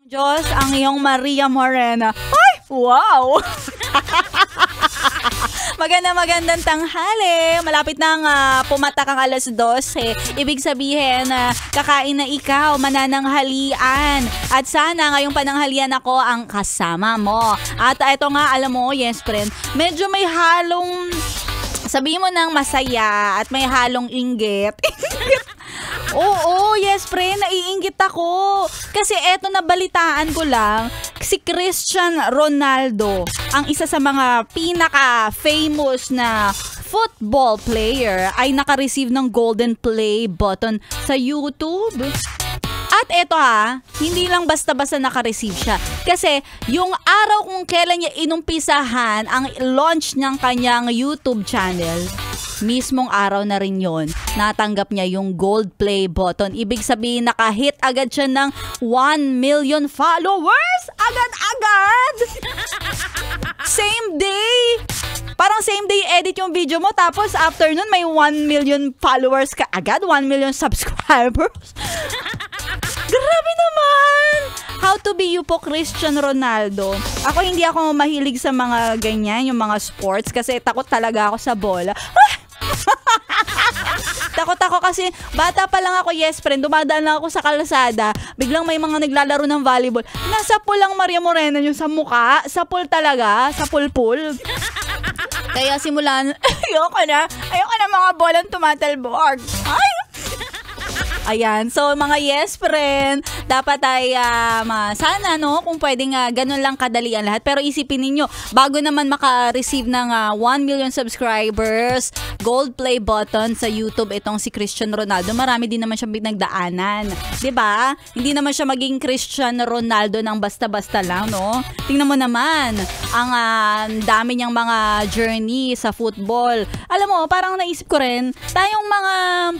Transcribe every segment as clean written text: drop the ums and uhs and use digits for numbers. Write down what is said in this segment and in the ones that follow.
Diyos, ang iyong Maria Morena. Ay, wow! Magandang tanghali. Malapit nang pumatak ang alas 12. Ibig sabihin, kakain na ikaw, manananghalian. At sana ngayong pananghalian ako ang kasama mo. At ito nga, alam mo, yes friend, medyo may halong, sabihin mo nang masaya at may halong inggit. Oo, yes friend, naiinggit ako. Kasi eto, nabalitaan ko lang, si Cristiano Ronaldo, ang isa sa mga pinaka-famous na football player, ay naka-receive ng Golden Play button sa YouTube. At eto hindi lang basta-basta naka-receive siya. Kasi yung araw kung kailan niya inumpisahan ang launch ng kanyang YouTube channel, mismong araw na rin yon, natanggap niya yung gold play button. Ibig sabihin, nakahit agad siya ng 1 million followers. Agad-agad! Same day! Parang same day edit yung video mo, tapos after nun may 1 million followers ka agad, 1 million subscribers. Grabe naman! How to be you po, Cristiano Ronaldo. Hindi ako mahilig sa mga ganyan, yung mga sports, kasi takot talaga ako sa bola. Takot ako kasi bata pa lang ako, yes friend, dumadaan lang ako sa kalsada, biglang may mga naglalaro ng volleyball. Nasa pool lang Maria Morena yung sa mukha, sa pool talaga, sa pool. Kaya simulan, ayoko na mga bolang tumatalbog. Ay! Ayan, so mga yes friend, dapat ay sana kung pwedeng ganun lang kadalian lahat. Pero isipin ninyo, bago naman maka-receive ng 1 million subscribers, gold play button sa YouTube itong si Cristiano Ronaldo, marami din naman siyang pinagdaanan. 'Di ba? Hindi naman siya maging Cristiano Ronaldo ng basta-basta lang, no? Tingnan mo naman, ang dami niyang mga journey sa football. Alam mo, parang naisip ko rin, tayong mga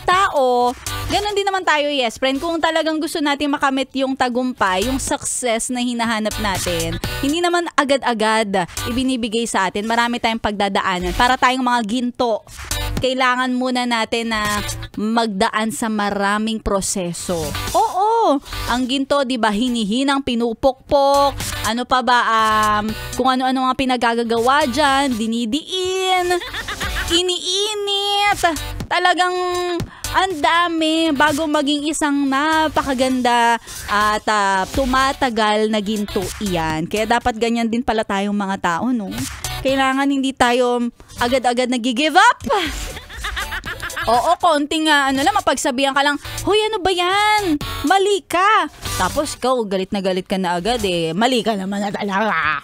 tao, ganun din naman tayo, yes friend. Kung talagang gusto natin makamit yung tagumpay, yung success na hinahanap natin, hindi naman agad-agad ibinibigay sa atin. Marami tayong pagdadaanan. Para tayong mga ginto, kailangan muna natin na magdaan sa maraming proseso. Oo, ang ginto, di ba, hinihinang, pinupukpok, ano pa ba, kung ano-ano mga pinagagagawa dyan, dinidiin, iniinit, talagang ang dami bago maging isang napakaganda at tumatagal na ginto iyan. Kaya dapat ganyan din pala tayong mga tao, no? Kailangan hindi tayo agad-agad nag-give up. Oo, konting mapagsabihan ka lang, hoy, ano ba yan? Mali ka. Tapos galit na galit ka na agad mali ka naman na talaga.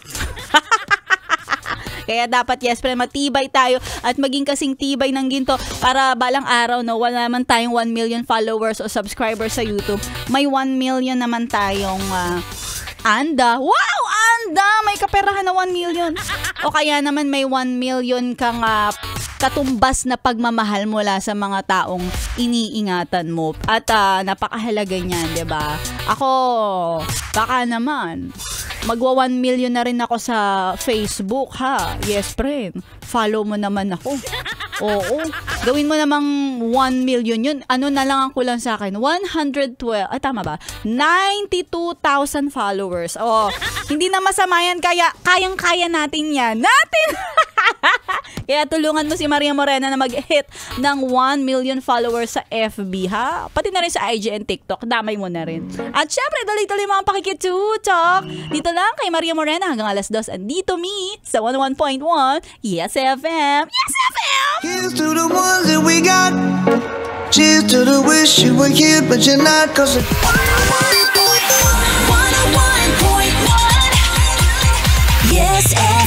Kaya dapat, yes friend, matibay tayo at maging kasing tibay ng ginto para balang araw, wala naman tayong 1 million followers o subscribers sa YouTube. May 1 million naman tayong anda. Wow! Anda! May kaperahan na 1 million. O kaya naman may 1 million kang katumbas na pagmamahal mula sa mga taong iniingatan mo. At napakahalaga niyan, 'di ba? Ako, baka naman magwa 1 million na rin ako sa Facebook, ha? Yes, friend. Follow mo naman ako. Oo. Gawin mo namang 1 million yun. Ano na lang ang kulang sa akin? 112. Tama ba? 92,000 followers. Hindi na masama yan. Kaya, kayang-kaya natin yan. Kaya tulungan mo si Maria Morena na mag-hit ng 1 million followers sa FB, ha? Pati na rin sa IG and TikTok. Damay mo na rin. At syempre, tuloy-tuloy mga pakikitutok. Dito lang kay Maria Morena hanggang alas 2. And dito me sa 101.1 Yes FM. Yes FM! Here's to the ones that we got. Cheers to the wish you were here, but you're not. Cause it's 101.1 Yes FM.